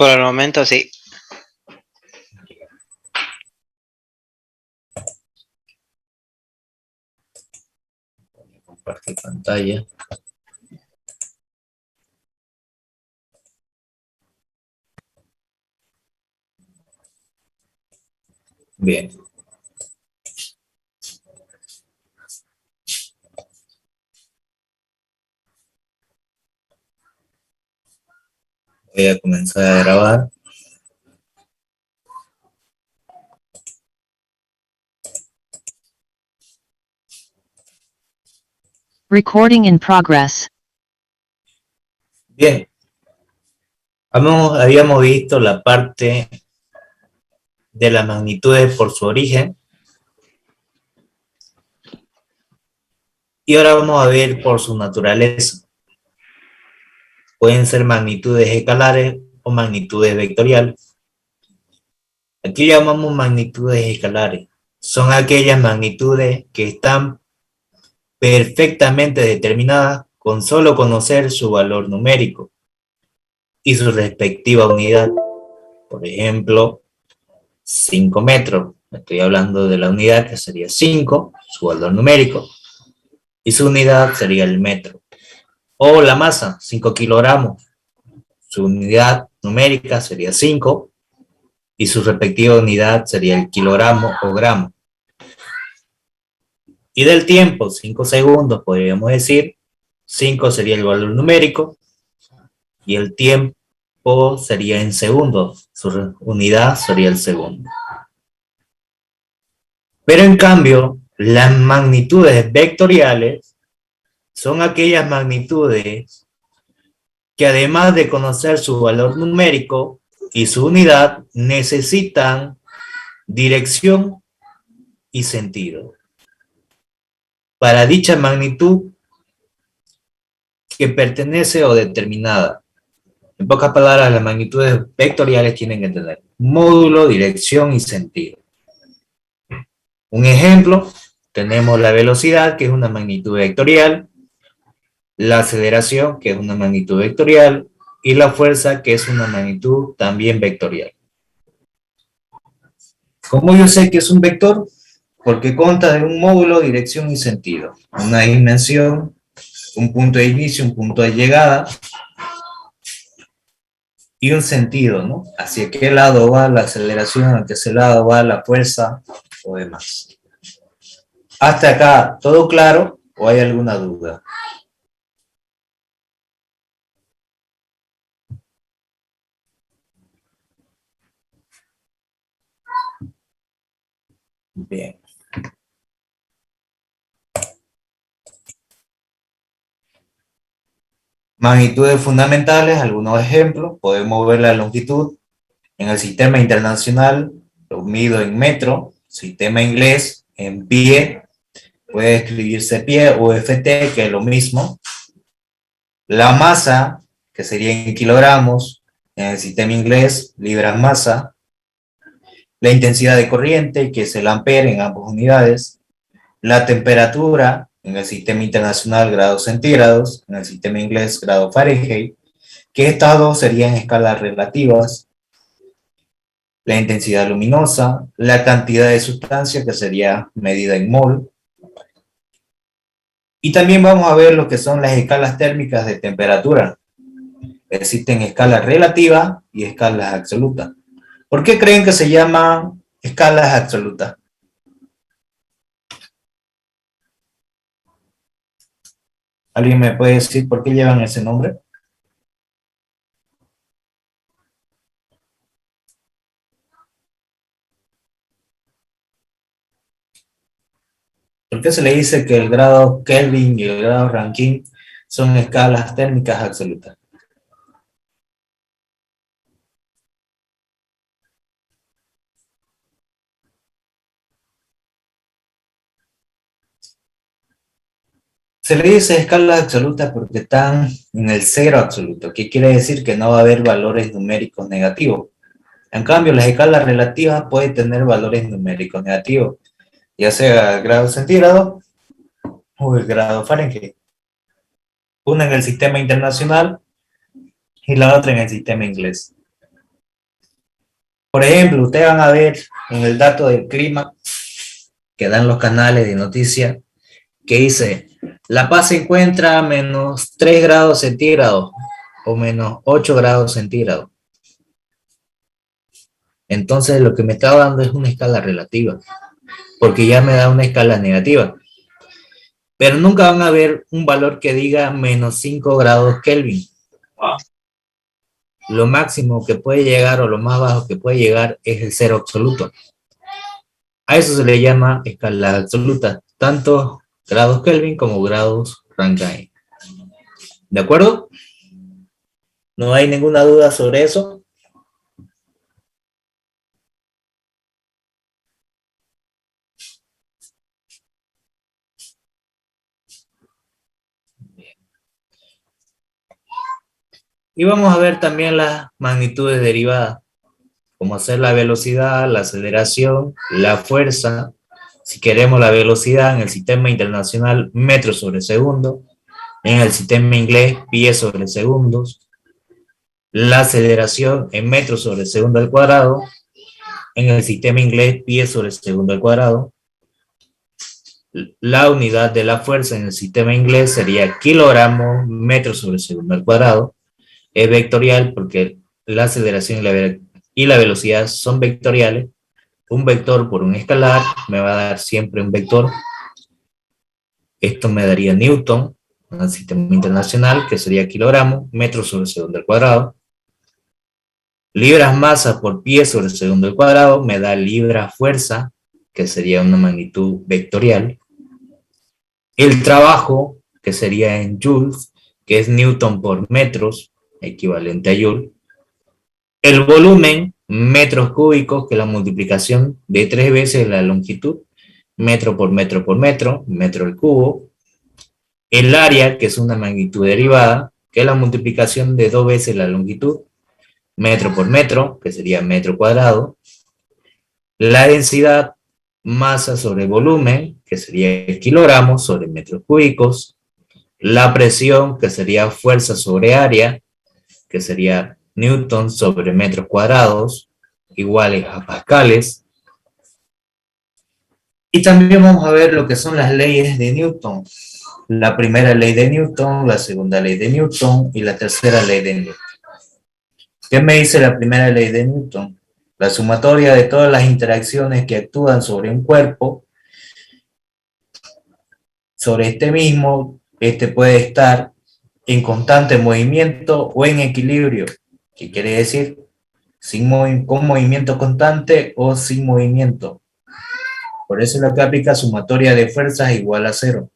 Por el momento sí. Compartir pantalla. Bien. Voy a comenzar a grabar. Recording in progress. Bien. Habíamos visto la parte de las magnitudes por su origen. Y ahora vamos a ver por su naturaleza. Pueden ser magnitudes escalares o magnitudes vectoriales. Aquí llamamos magnitudes escalares. Son aquellas magnitudes que están perfectamente determinadas con solo conocer su valor numérico y su respectiva unidad. Por ejemplo, 5 metros. Estoy hablando de la unidad que sería 5, su valor numérico, y su unidad sería el metro. O la masa, 5 kilogramos. Su unidad numérica sería 5 y su respectiva unidad sería el kilogramo o gramo. Y del tiempo, 5 segundos, podríamos decir, 5 sería el valor numérico y el tiempo sería en segundos, su unidad sería el segundo. Pero en cambio, las magnitudes vectoriales son aquellas magnitudes que además de conocer su valor numérico y su unidad, necesitan dirección y sentido. Para dicha magnitud que pertenece o determinada. En pocas palabras, las magnitudes vectoriales tienen que tener módulo, dirección y sentido. Un ejemplo, tenemos la velocidad, que es una magnitud vectorial, la aceleración, que es una magnitud vectorial, y la fuerza, que es una magnitud también vectorial. ¿Cómo yo sé que es un vector? Porque consta de un módulo, dirección y sentido. Una dimensión, un punto de inicio, un punto de llegada, y un sentido, ¿no? Hacia qué lado va la aceleración, hacia qué lado va la fuerza o demás. ¿Hasta acá todo claro o hay alguna duda? Bien. Magnitudes fundamentales, algunos ejemplos. Podemos ver la longitud en el sistema internacional, lo mido en metro, sistema inglés en pie, puede escribirse pie o FT, que es lo mismo. La masa, que sería en kilogramos, en el sistema inglés, libras masa. La intensidad de corriente, que es el ampere en ambas unidades. La temperatura, en el sistema internacional, grados centígrados, en el sistema inglés, grado Fahrenheit, que estas dos serían escalas relativas. La intensidad luminosa, la cantidad de sustancia, que sería medida en mol. Y también vamos a ver lo que son las escalas térmicas de temperatura. Existen escalas relativas y escalas absolutas. ¿Por qué creen que se llaman escalas absolutas? ¿Alguien me puede decir por qué llevan ese nombre? ¿Por qué se le dice que el grado Kelvin y el grado Rankine son escalas térmicas absolutas? Se le dice escalas absolutas porque están en el cero absoluto, que quiere decir que no va a haber valores numéricos negativos. En cambio, las escalas relativas pueden tener valores numéricos negativos, ya sea el grado centígrado o el grado Fahrenheit. Una en el sistema internacional y la otra en el sistema inglés. Por ejemplo, ustedes van a ver en el dato del clima que dan los canales de noticias que dice, La Paz se encuentra a menos 3 grados centígrados o menos 8 grados centígrados. Entonces lo que me está dando es una escala relativa, porque ya me da una escala negativa. Pero nunca van a ver un valor que diga menos 5 grados Kelvin. Lo máximo que puede llegar o lo más bajo que puede llegar es el cero absoluto. A eso se le llama escala absoluta, tanto grados Kelvin como grados Rankine. ¿De acuerdo? ¿No hay ninguna duda sobre eso? Y vamos a ver también las magnitudes derivadas, como hacer la velocidad, la aceleración, la fuerza. Si queremos la velocidad en el sistema internacional, metros sobre segundo. En el sistema inglés, pies sobre segundos. La aceleración en metros sobre segundo al cuadrado. En el sistema inglés, pies sobre segundo al cuadrado. La unidad de la fuerza en el sistema inglés sería kilogramos metros sobre segundo al cuadrado. Es vectorial porque la aceleración y la velocidad son vectoriales. Un vector por un escalar me va a dar siempre un vector. Esto me daría Newton en el sistema internacional, que sería kilogramos, metros sobre segundo al cuadrado. Libras masa por pie sobre segundo al cuadrado me da libra fuerza, que sería una magnitud vectorial. El trabajo, que sería en joules, que es Newton por metros, equivalente a joule. El volumen, metros cúbicos, que es la multiplicación de 3 veces la longitud, metro por metro por metro, metro al cubo. El área, que es una magnitud derivada, que es la multiplicación de 2 veces la longitud, metro por metro, que sería metro cuadrado. La densidad, masa sobre volumen, que sería kilogramos sobre metros cúbicos. La presión, que sería fuerza sobre área, que sería Newton sobre metros cuadrados, iguales a pascales. Y también vamos a ver lo que son las leyes de Newton. La primera ley de Newton, la segunda ley de Newton y la tercera ley de Newton. ¿Qué me dice la primera ley de Newton? La sumatoria de todas las interacciones que actúan sobre un cuerpo, sobre este mismo, este puede estar en constante movimiento o en equilibrio. ¿Qué quiere decir? Con movimiento constante o sin movimiento. Por eso es lo que aplica sumatoria de fuerzas igual a cero.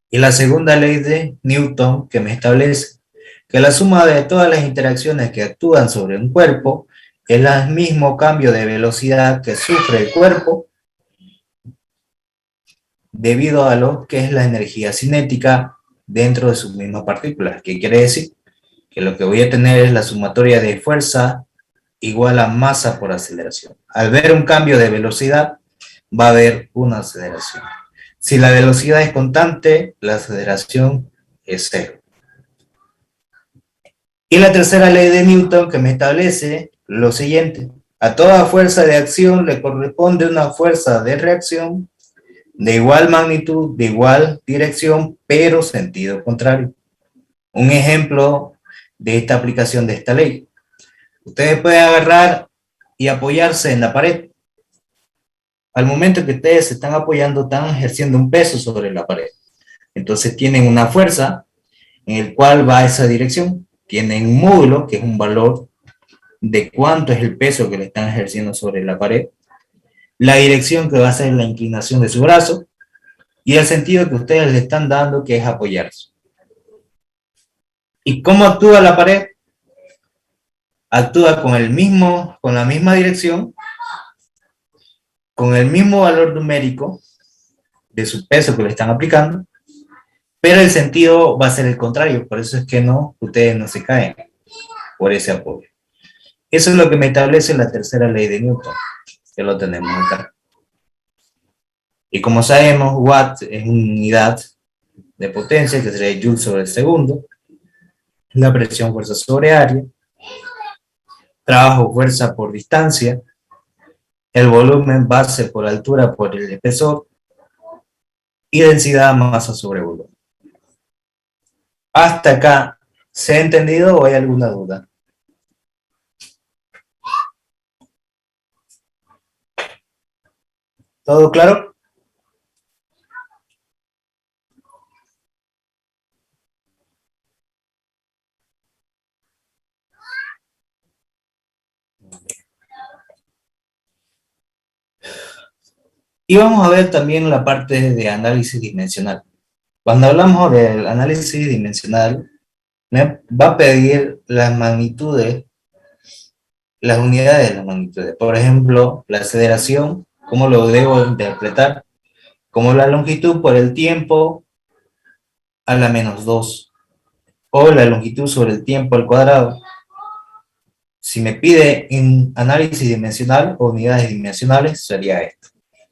Y la segunda ley de Newton, que me establece que la suma de todas las interacciones que actúan sobre un cuerpo es el mismo cambio de velocidad que sufre el cuerpo debido a lo que es la energía cinética dentro de sus mismas partículas. ¿Qué quiere decir? Que lo que voy a tener es la sumatoria de fuerza igual a masa por aceleración. Al ver un cambio de velocidad, va a haber una aceleración. Si la velocidad es constante, la aceleración es cero. Y la tercera ley de Newton que me establece lo siguiente. A toda fuerza de acción le corresponde una fuerza de reacción de igual magnitud, de igual dirección, pero sentido contrario. Un ejemplo de esta aplicación de esta ley. Ustedes pueden agarrar y apoyarse en la pared. Al momento que ustedes se están apoyando, están ejerciendo un peso sobre la pared. Entonces tienen una fuerza en el cual va a esa dirección. Tienen un módulo, que es un valor de cuánto es el peso que le están ejerciendo sobre la pared. La dirección, que va a ser la inclinación de su brazo. Y el sentido que ustedes le están dando, que es apoyarse. ¿Y cómo actúa la pared? Actúa con la misma dirección, con el mismo valor numérico de su peso que le están aplicando, pero el sentido va a ser el contrario. Por eso es que ustedes no se caen por ese apoyo. Eso es lo que me establece la tercera ley de Newton, que lo tenemos acá. Y como sabemos, watt es una unidad de potencia, que sería joule sobre segundo. La presión, fuerza sobre área. trabajo fuerza por distancia, el volumen base por altura por el espesor y densidad masa sobre volumen. ¿Hasta acá se ha entendido o hay alguna duda? ¿Todo claro? Y vamos a ver también la parte de análisis dimensional. Cuando hablamos del análisis dimensional, me va a pedir las magnitudes, las unidades de las magnitudes. Por ejemplo, la aceleración, ¿cómo lo debo interpretar? Como la longitud por el tiempo a la menos 2, o la longitud sobre el tiempo al cuadrado. Si me pide en análisis dimensional o unidades dimensionales, sería esto.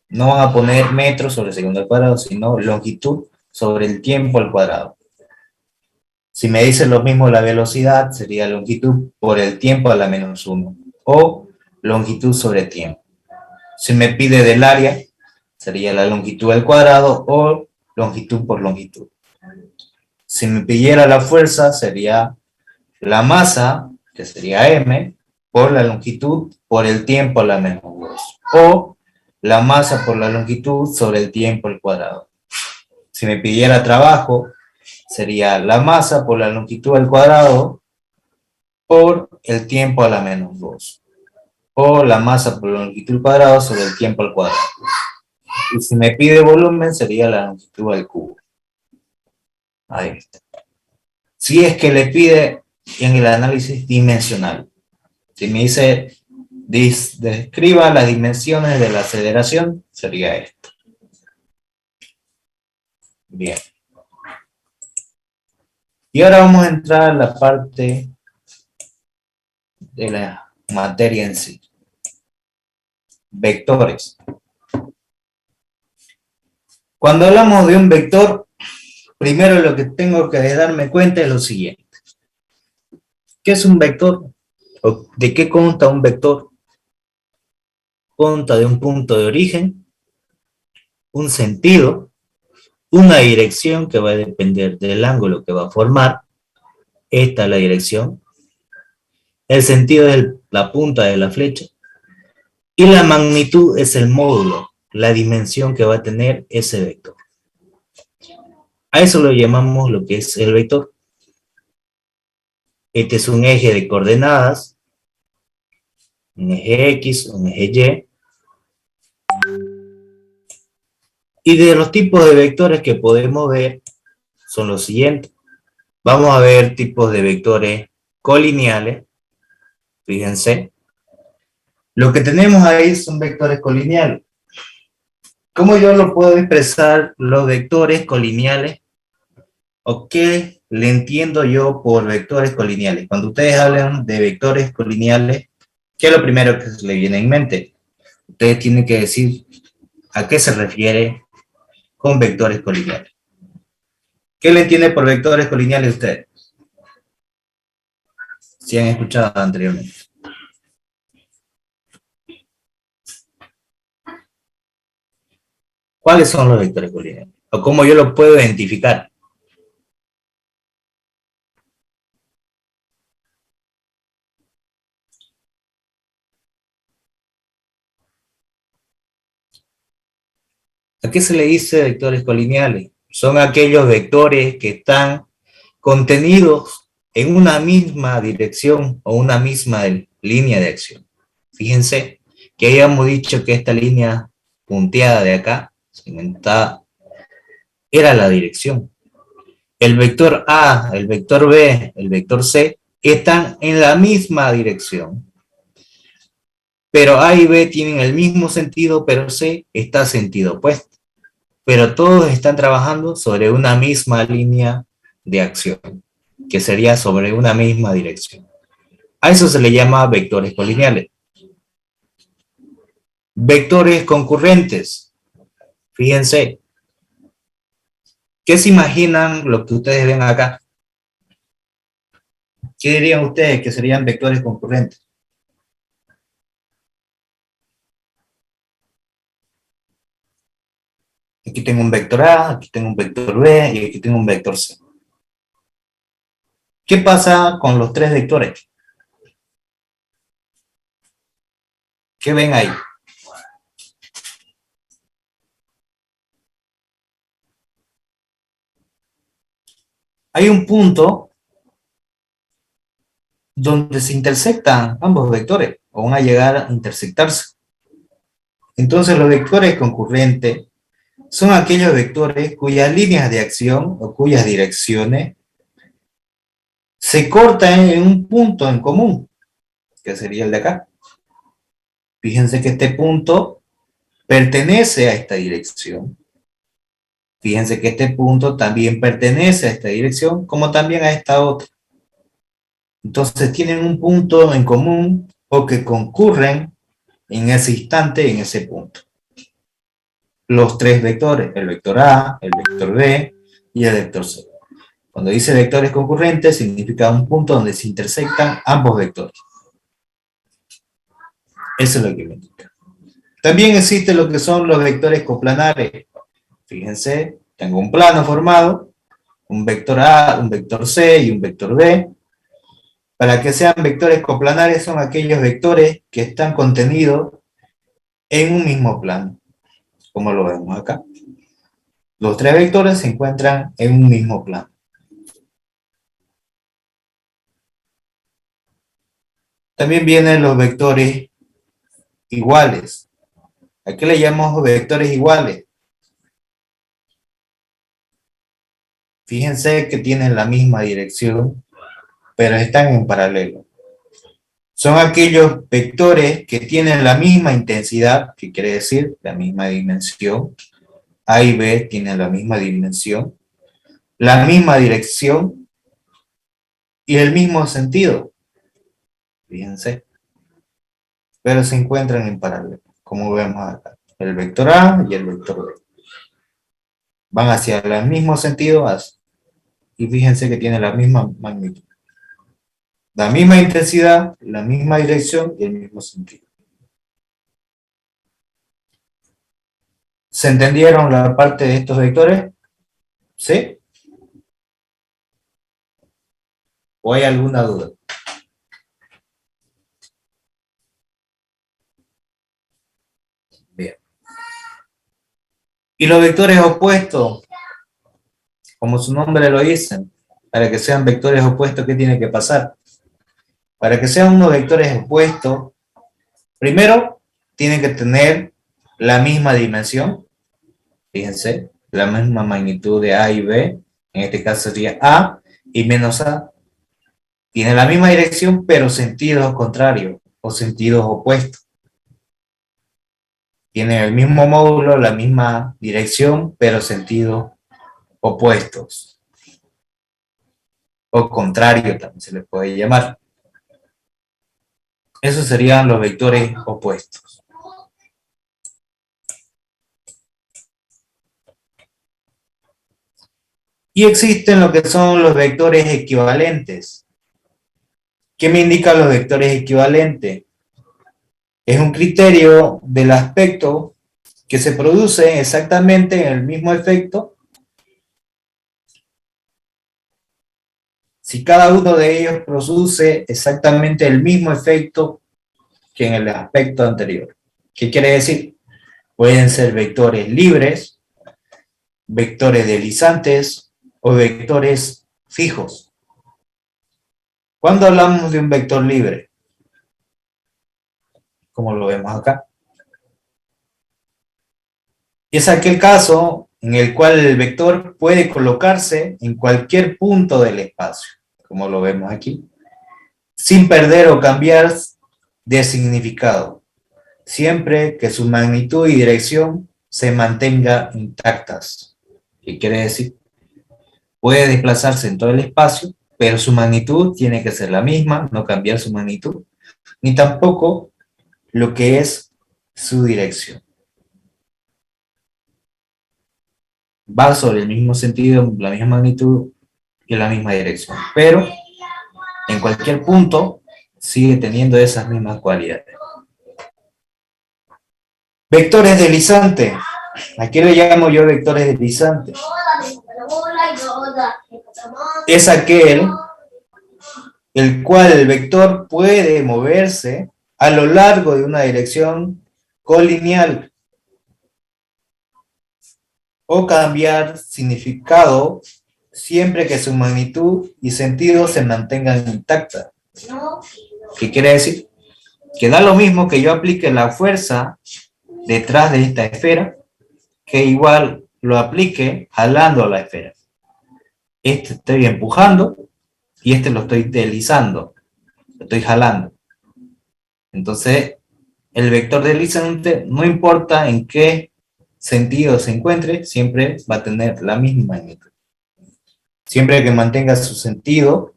No van a poner metros sobre segundo al cuadrado, sino longitud sobre el tiempo al cuadrado. Si me dice lo mismo la velocidad, sería longitud por el tiempo a la menos 1, o longitud sobre tiempo. Si me pide del área, sería la longitud al cuadrado o longitud por longitud. Si me pidiera la fuerza, sería la masa, que sería m, por la longitud por el tiempo a la menos 2, o la masa por la longitud sobre el tiempo al cuadrado. Si me pidiera trabajo, sería la masa por la longitud al cuadrado por el tiempo a la menos 2, o la masa por la longitud al cuadrado sobre el tiempo al cuadrado. Y si me pide volumen, sería la longitud al cubo. Ahí está. Si es que le pide en el análisis dimensional, si me dice describa las dimensiones de la aceleración, sería esto. Bien. Y ahora vamos a entrar a la parte de la materia en sí. Vectores. Cuando hablamos de un vector, primero lo que tengo que darme cuenta es lo siguiente. ¿Qué es un vector? ¿O de qué consta un vector? Consta de un punto de origen, un sentido, una dirección que va a depender del ángulo que va a formar. Esta es la dirección. El sentido es la punta de la flecha. Y la magnitud es el módulo, la dimensión que va a tener ese vector. A eso lo llamamos lo que es el vector. Este es un eje de coordenadas, un eje X, un eje Y. Y de los tipos de vectores que podemos ver son los siguientes. Vamos a ver tipos de vectores colineales. Fíjense. Lo que tenemos ahí son vectores colineales. ¿Cómo yo lo puedo expresar los vectores colineales? ¿O qué le entiendo yo por vectores colineales? Cuando ustedes hablan de vectores colineales, ¿qué es lo primero que se le viene en mente? Ustedes tienen que decir a qué se refiere con vectores colineales. ¿Qué le entiende por vectores colineales ustedes? Si han escuchado anteriormente. ¿Cuáles son los vectores colineales? ¿O cómo yo lo puedo identificar? ¿A qué se le dice vectores colineales? Son aquellos vectores que están contenidos en una misma dirección o una misma línea de acción. Fíjense que habíamos dicho que esta línea punteada de acá, segmentada, era la dirección. El vector A, el vector B, el vector C, están en la misma dirección. Pero A y B tienen el mismo sentido, pero C está sentido opuesto. Pero todos están trabajando sobre una misma línea de acción, que sería sobre una misma dirección. A eso se le llama vectores colineales. Vectores concurrentes. Fíjense. ¿Qué se imaginan lo que ustedes ven acá? ¿Qué dirían ustedes que serían vectores concurrentes? Aquí tengo un vector A, aquí tengo un vector B y aquí tengo un vector C. ¿Qué pasa con los tres vectores? ¿Qué ven ahí? Hay un punto donde se intersectan ambos vectores o van a llegar a intersectarse. Entonces los vectores concurrentes son aquellos vectores cuyas líneas de acción o cuyas direcciones se cortan en un punto en común, que sería el de acá. Fíjense que este punto pertenece a esta dirección. Fíjense que este punto también pertenece a esta dirección, como también a esta otra. Entonces tienen un punto en común o que concurren en ese instante, en ese punto. Los tres vectores, el vector A, el vector B y el vector C. Cuando dice vectores concurrentes, significa un punto donde se intersectan ambos vectores. Eso es lo que me indica. También existe lo que son los vectores coplanares. Fíjense, tengo un plano formado, un vector A, un vector C y un vector B. Para que sean vectores coplanares son aquellos vectores que están contenidos en un mismo plano, como lo vemos acá. Los tres vectores se encuentran en un mismo plano. También vienen los vectores iguales. ¿A qué le llamamos vectores iguales? Fíjense que tienen la misma dirección, pero están en paralelo. Son aquellos vectores que tienen la misma intensidad, que quiere decir la misma dimensión. A y B tienen la misma dimensión, la misma dirección y el mismo sentido. Fíjense. Pero se encuentran en paralelo, como vemos acá. El vector A y el vector B. Van hacia el mismo sentido y fíjense que tienen la misma magnitud. La misma intensidad, la misma dirección y el mismo sentido. ¿Se entendieron la parte de estos vectores? ¿Sí? ¿O hay alguna duda? Bien. Y los vectores opuestos, como su nombre lo dice, para que sean vectores opuestos, ¿qué tiene que pasar? Para que sean unos vectores opuestos, primero tienen que tener la misma dimensión, fíjense, la misma magnitud de A y B, en este caso sería A y menos A. Tienen la misma dirección, pero sentidos contrarios o sentidos opuestos. Tienen el mismo módulo, la misma dirección, pero sentidos opuestos. O contrario también se les puede llamar. Esos serían los vectores opuestos. Y existen lo que son los vectores equivalentes. ¿Qué me indican los vectores equivalentes? Es un criterio del aspecto que se produce exactamente en el mismo efecto si cada uno de ellos produce exactamente el mismo efecto que en el aspecto anterior. ¿Qué quiere decir? Pueden ser vectores libres, vectores deslizantes o vectores fijos. ¿Cuándo hablamos de un vector libre? Como lo vemos acá. Es aquel caso en el cual el vector puede colocarse en cualquier punto del espacio, como lo vemos aquí, sin perder o cambiar de significado, siempre que su magnitud y dirección se mantengan intactas. ¿Qué quiere decir? Puede desplazarse en todo el espacio, pero su magnitud tiene que ser la misma, no cambiar su magnitud, ni tampoco lo que es su dirección. Va sobre el mismo sentido, la misma magnitud y la misma dirección, pero en cualquier punto sigue teniendo esas mismas cualidades. Vectores deslizantes. Aquí le llamo yo vectores deslizantes. Es aquel el cual el vector puede moverse a lo largo de una dirección colineal o cambiar significado siempre que su magnitud y sentido se mantengan intactas. ¿Qué quiere decir? Que da lo mismo que yo aplique la fuerza detrás de esta esfera, que igual lo aplique jalando a la esfera. Este estoy empujando y este lo estoy deslizando, lo estoy jalando. Entonces, el vector deslizante, no importa en qué sentido se encuentre, siempre va a tener la misma magnitud. Siempre que mantenga su sentido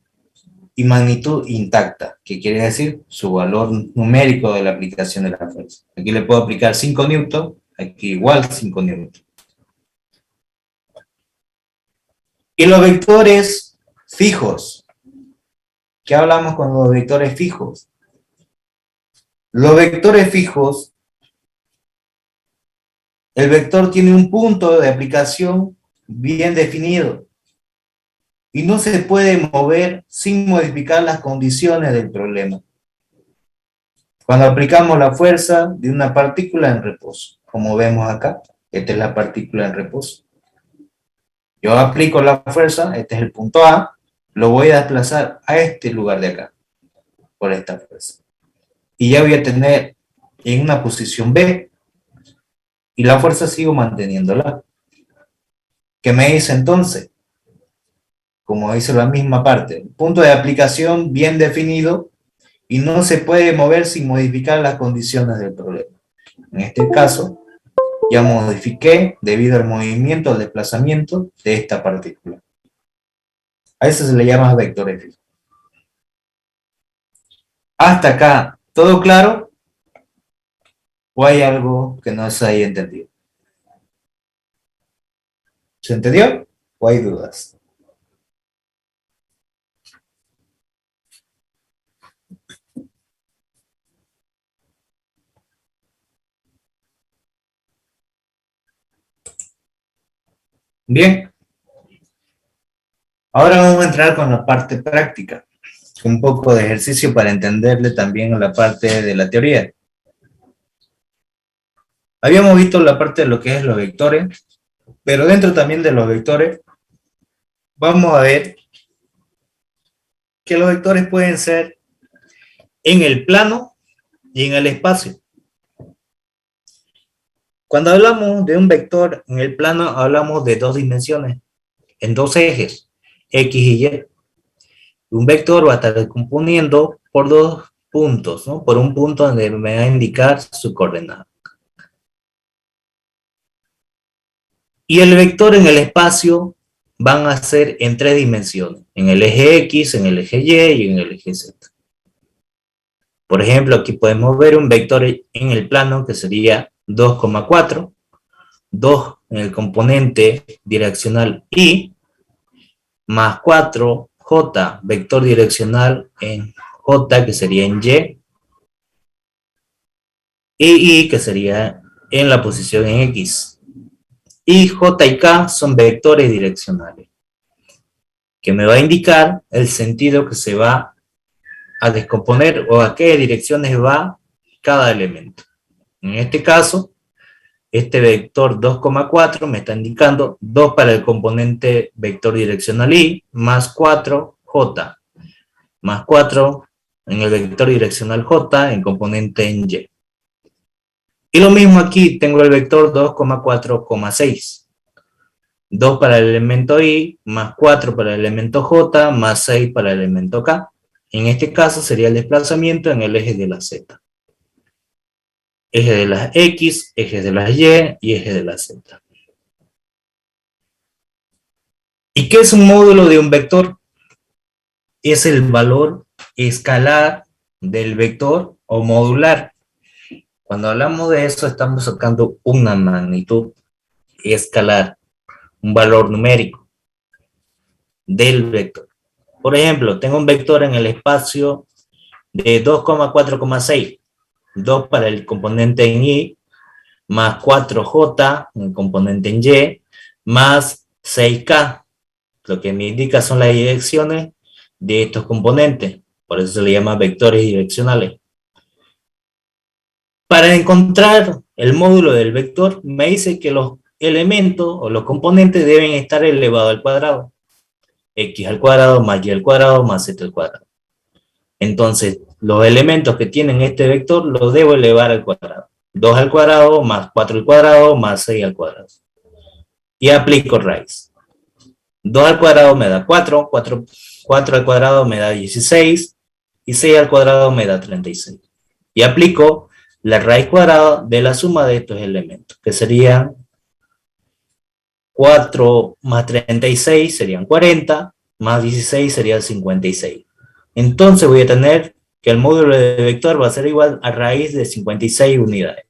y magnitud intacta, que quiere decir su valor numérico de la aplicación de la fuerza. Aquí le puedo aplicar 5 newton, aquí igual 5 newton. Y los vectores fijos. ¿Qué hablamos con los vectores fijos? Los vectores fijos, el vector tiene un punto de aplicación bien definido y no se puede mover sin modificar las condiciones del problema. Cuando aplicamos la fuerza de una partícula en reposo, como vemos acá, esta es la partícula en reposo. Yo aplico la fuerza, este es el punto A, lo voy a desplazar a este lugar de acá, por esta fuerza. Y ya voy a tener en una posición B, y la fuerza sigo manteniéndola. ¿Qué me dice entonces? Como dice la misma parte, punto de aplicación bien definido, y no se puede mover sin modificar las condiciones del problema. En este caso, ya modifiqué debido al movimiento, al desplazamiento de esta partícula. A eso se le llama vectores fijos. Hasta acá, ¿todo claro? ¿O hay algo que no se haya entendido? ¿Se entendió? ¿O hay dudas? Bien. Ahora vamos a entrar con la parte práctica. Un poco de ejercicio para entenderle también la parte de la teoría. Habíamos visto la parte de lo que es los vectores, pero dentro también de los vectores, vamos a ver que los vectores pueden ser en el plano y en el espacio. Cuando hablamos de un vector en el plano, hablamos de dos dimensiones, en dos ejes, X y Y. Un vector va a estar componiendo por dos puntos, ¿no? Por un punto donde me va a indicar su coordenada. Y el vector en el espacio van a ser en tres dimensiones, en el eje X, en el eje Y y en el eje Z. Por ejemplo, aquí podemos ver un vector en el plano que sería 2,4, 2 en el componente direccional Y, más 4J, vector direccional en J, que sería en Y, que sería en la posición en X. Y J y K son vectores direccionales, que me va a indicar el sentido que se va a descomponer o a qué direcciones va cada elemento. En este caso, este vector 2,4 me está indicando 2 para el componente vector direccional Y, más 4J, más 4 en el vector direccional J en componente en Y. Y lo mismo aquí, tengo el vector 2,4,6. 2 para el elemento Y, más 4 para el elemento J, más 6 para el elemento K. En este caso sería el desplazamiento en el eje de la Z. Eje de las X, eje de las Y y eje de la Z. ¿Y qué es un módulo de un vector? Es el valor escalar del vector o modular. Cuando hablamos de eso, estamos sacando una magnitud escalar, un valor numérico del vector. Por ejemplo, tengo un vector en el espacio de 2,4,6, 2 para el componente en Y, más 4J, un componente en Y, más 6K. Lo que me indica son las direcciones de estos componentes. Por eso se le llama vectores direccionales. Para encontrar el módulo del vector, me dice que los elementos o los componentes deben estar elevados al cuadrado. X al cuadrado más Y al cuadrado más Z al cuadrado. Entonces, los elementos que tienen este vector los debo elevar al cuadrado. 2 al cuadrado más 4 al cuadrado más 6 al cuadrado. Y aplico raíz. 2 al cuadrado me da 4, 4 al cuadrado me da 16 y 6 al cuadrado me da 36. Y aplico la raíz cuadrada de la suma de estos elementos, que serían 4 más 36 serían 40, más 16 sería 56. Entonces voy a tener que el módulo de vector va a ser igual a raíz de 56 unidades.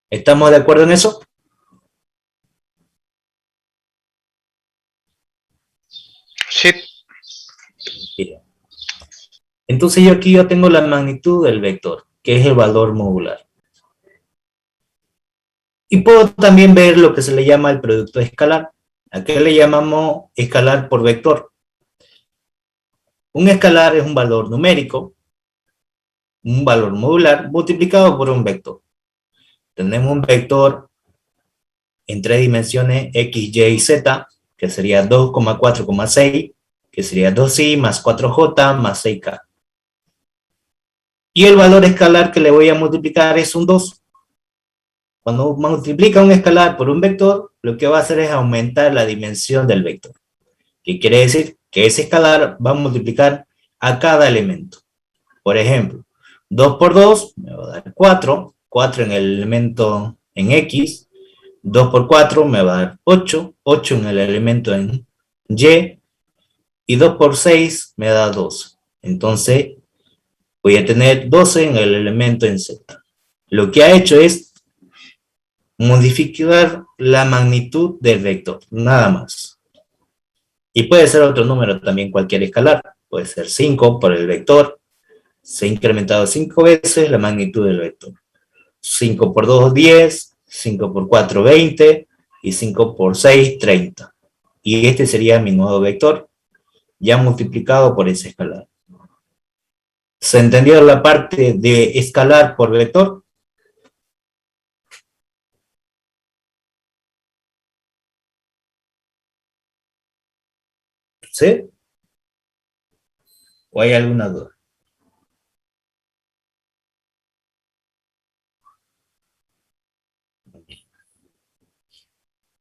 ¿Estamos de acuerdo en eso? Sí. Bien. Entonces yo tengo la magnitud del vector, que es el valor modular. Y puedo también ver lo que se le llama el producto escalar. ¿A qué le llamamos escalar por vector? Un escalar es un valor numérico, un valor modular, multiplicado por un vector. Tenemos un vector en 3 dimensiones, x, y y z, que sería 2,4,6, que sería 2i más 4j más 6k. Y el valor escalar que le voy a multiplicar es un 2. Cuando multiplica un escalar por un vector, lo que va a hacer es aumentar la dimensión del vector. ¿Qué quiere decir? Que ese escalar va a multiplicar a cada elemento. Por ejemplo, 2 por 2 me va a dar 4, 4 en el elemento en x, 2 por 4 me va a dar 8, 8 en el elemento en y 2 por 6 me da 12. Entonces, voy a tener 12 en el elemento en z. Lo que ha hecho es modificar la magnitud del vector, nada más. Y puede ser otro número también, cualquier escalar. Puede ser 5 por el vector. Se ha incrementado 5 veces la magnitud del vector. 5 por 2, 10. 5 por 4, 20. Y 5 por 6, 30. Y este sería mi nuevo vector, ya multiplicado por ese escalar. ¿Se entendió la parte de escalar por vector? ¿Sí? ¿O hay alguna duda?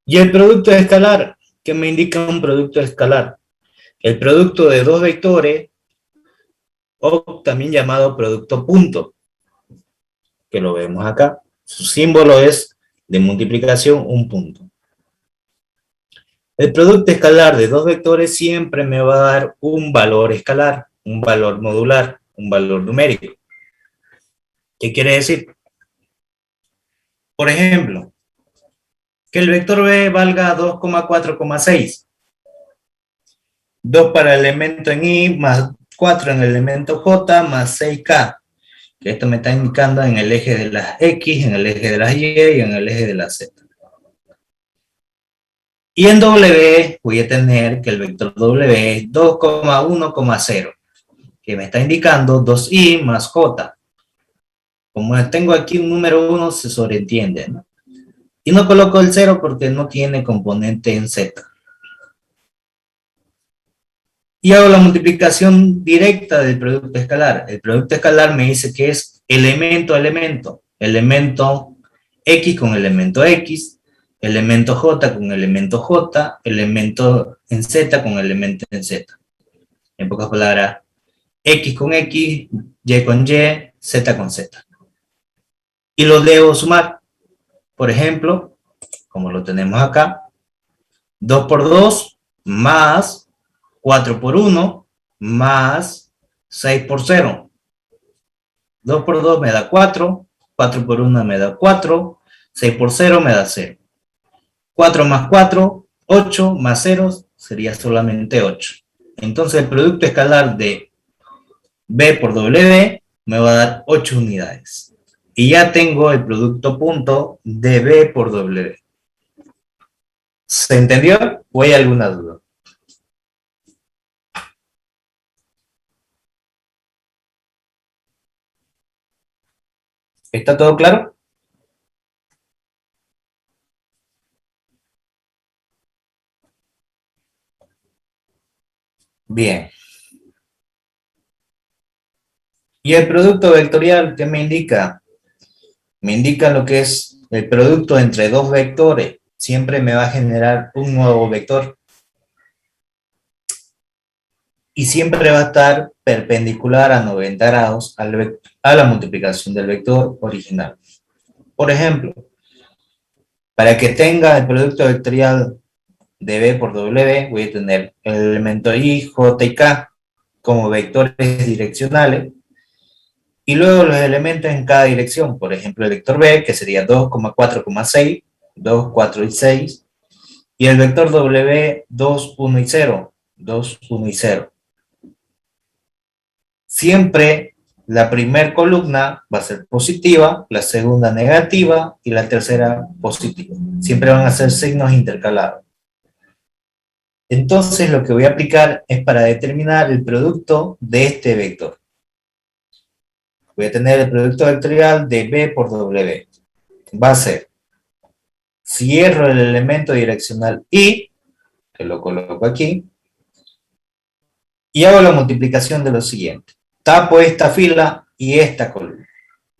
Y el producto escalar, ¿qué me indica un producto escalar? El producto de dos vectores, o también llamado producto punto, que lo vemos acá. Su símbolo es de multiplicación un punto. El producto escalar de dos vectores siempre me va a dar un valor escalar, un valor modular, un valor numérico. ¿Qué quiere decir? Por ejemplo, que el vector B valga 2,4,6. 2 para el elemento en Y, más 4 en el elemento J, más 6K. Que esto me está indicando en el eje de las X, en el eje de las Y y en el eje de las Z. Y en W voy a tener que el vector W es 2,1,0, que me está indicando 2i más j. Como tengo aquí un número 1, se sobreentiende, ¿no? Y no coloco el 0 porque no tiene componente en z. Y hago la multiplicación directa del producto escalar. El producto escalar me dice que es elemento a elemento. Elemento X con elemento X, elemento J con elemento J, elemento en Z con elemento en Z. En pocas palabras, X con X, Y con Y, Z con Z. Y los debo sumar. Por ejemplo, como lo tenemos acá, 2 por 2 más 4 por 1 más 6 por 0. 2 por 2 me da 4, 4 por 1 me da 4, 6 por 0 me da 0. 4 más 4, 8 más 0 sería solamente 8. Entonces el producto escalar de B por W me va a dar 8 unidades. Y ya tengo el producto punto de B por W. ¿Se entendió? ¿O hay alguna duda? ¿Está todo claro? Bien. ¿Y el producto vectorial qué me indica? Me indica lo que es el producto entre dos vectores. Siempre me va a generar un nuevo vector. Y siempre va a estar perpendicular a 90 grados a la multiplicación del vector original. Por ejemplo, para que tenga el producto vectorial de B por W, voy a tener el elemento I, J y K como vectores direccionales, y luego los elementos en cada dirección. Por ejemplo, el vector B, que sería 2, 4, 6, 2, 4 y 6, y el vector W, 2, 1 y 0, 2, 1 y 0. Siempre la primera columna va a ser positiva, la segunda negativa y la tercera positiva. Siempre van a ser signos intercalados. Entonces lo que voy a aplicar es para determinar el producto de este vector. Voy a tener el producto vectorial de B por W. Va a ser, cierro el elemento direccional I, que lo coloco aquí, y hago la multiplicación de lo siguiente. Tapo esta fila y esta columna,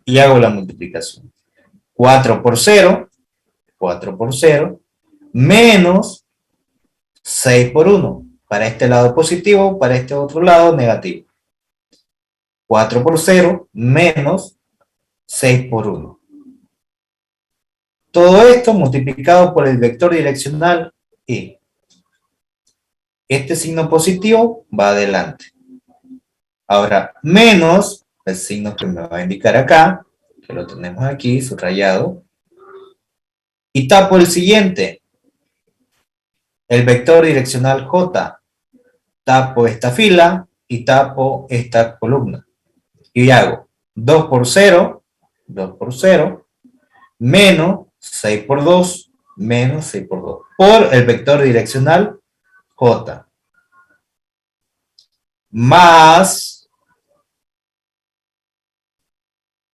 y hago la multiplicación. 4 por 0, 4 por 0, menos 6 por 1. Para este lado positivo, para este otro lado negativo. 4 por 0 menos 6 por 1. Todo esto multiplicado por el vector direccional y este signo positivo va adelante. Ahora, menos el signo que me va a indicar acá, que lo tenemos aquí subrayado, y tapo el siguiente, el vector direccional J. Tapo esta fila y tapo esta columna. Y hago 2 por 0, 2 por 0, menos 6 por 2, menos 6 por 2, por el vector direccional J, más,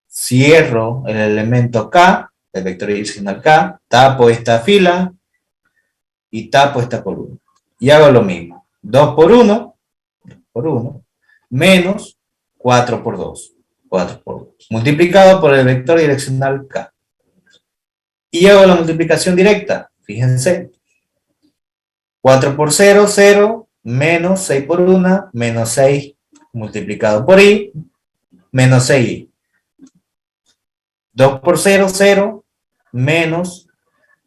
cierro el elemento K, el vector direccional K, tapo esta fila y tapo esta columna. Y hago lo mismo, 2 por 1, menos 4 por 2, 4 por 2, multiplicado por el vector direccional K. Y hago la multiplicación directa, fíjense, 4 por 0, 0, menos 6 por 1, menos 6 multiplicado por I, menos 6i. 2 por 0, 0, menos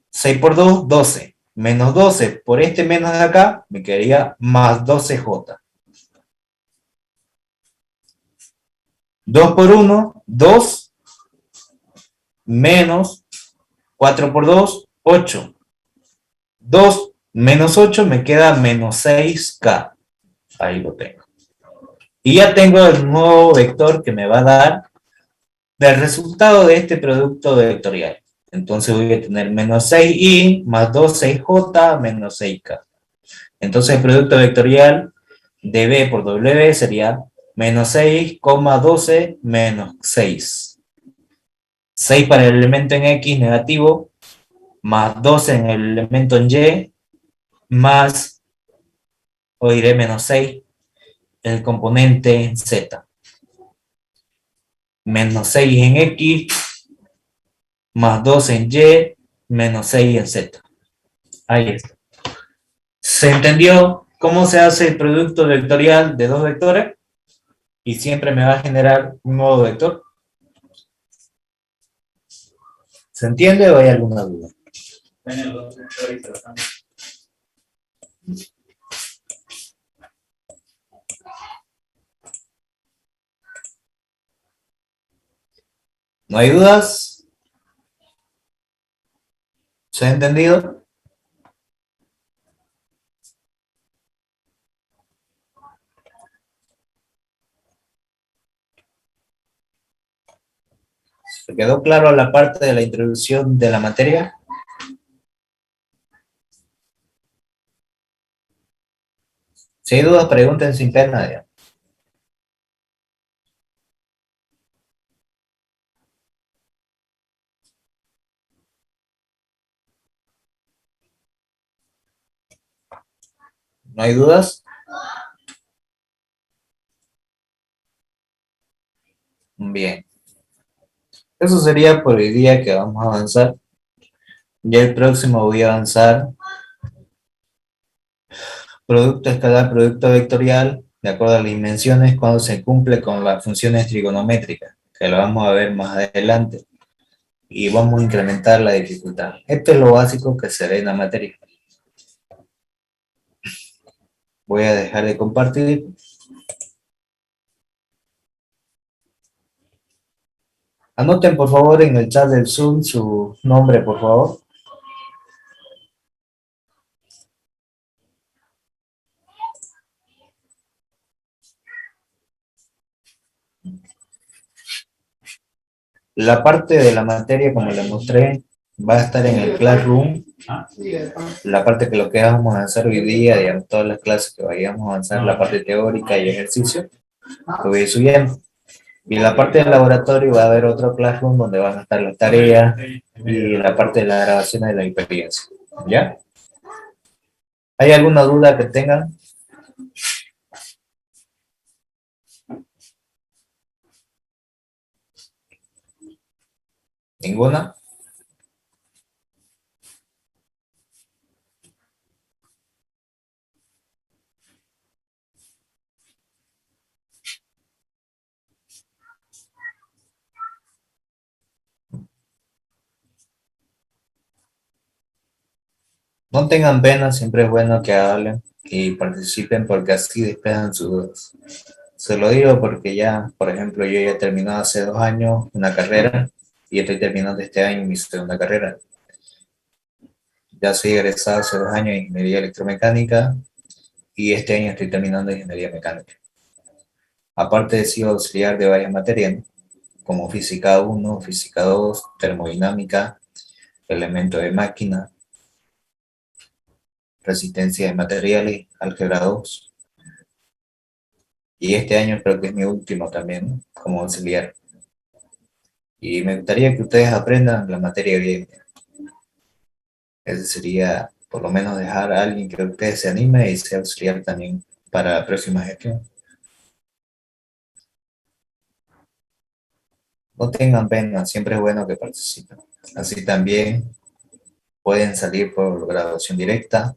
6 por 2, 12. Menos 12 por este menos de acá, me quedaría más 12j. 2 por 1, 2, menos 4 por 2, 8. 2 menos 8 me queda menos 6k. Ahí lo tengo. Y ya tengo el nuevo vector que me va a dar del resultado de este producto vectorial. Entonces voy a tener menos 6i más 2, 6j menos 6k. Entonces el producto vectorial de B por W sería menos 6,12 menos 6. 6 para el elemento en X negativo, más 12 en el elemento en Y, más, o diré menos 6, el componente en Z. Menos 6 en X, más 12 en Y, menos 6 en Z. Ahí está. ¿Se entendió cómo se hace el producto vectorial de dos vectores? Y siempre me va a generar un nuevo vector. ¿Se entiende o hay alguna duda? ¿No hay dudas? ¿Se ha entendido? ¿Te quedó claro la parte de la introducción de la materia? Si hay dudas, pregunten sin pena. Ya. ¿No hay dudas? Bien. Eso sería por el día que vamos a avanzar. Ya el próximo voy a avanzar producto escalar, producto vectorial, de acuerdo a las dimensiones, cuando se cumple con las funciones trigonométricas, que lo vamos a ver más adelante. Y vamos a incrementar la dificultad. Esto es lo básico que se ve en la materia. Voy a dejar de compartir. Anoten por favor en el chat del Zoom su nombre, por favor. La parte de la materia, como les mostré, va a estar en el Classroom. La parte que lo que vamos a hacer hoy día, digamos, todas las clases que vayamos a avanzar, la parte teórica y ejercicio, lo voy subiendo. Y en la parte del laboratorio va a haber otro Classroom donde van a estar las tareas y la parte de la grabación de la experiencia. ¿Ya? ¿Hay alguna duda que tengan? ¿Ninguna? No tengan pena, siempre es bueno que hablen y participen porque así despejan sus dudas. Se lo digo porque ya, por ejemplo, yo ya he terminado hace 2 años una carrera y estoy terminando este año mi segunda carrera. Ya soy egresado hace 2 años de ingeniería electromecánica y este año estoy terminando ingeniería mecánica. Aparte he sido auxiliar de varias materias, ¿no? Como física 1, física 2, termodinámica, elementos de máquina, resistencia de materiales, álgebra 2. Y este año creo que es mi último también, ¿no? Como auxiliar. Y me gustaría que ustedes aprendan la materia bien. Ese sería, por lo menos, dejar a alguien que ustedes se anime y sea auxiliar también para la próxima gestión. No tengan pena, siempre es bueno que participen. Así también pueden salir por graduación directa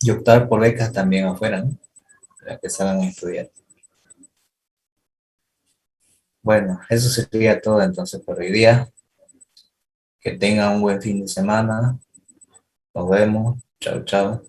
y optar por becas también afuera, ¿no? Para que salgan a estudiar. Bueno, eso sería todo entonces por hoy día. Que tengan un buen fin de semana. Nos vemos. Chao, chao.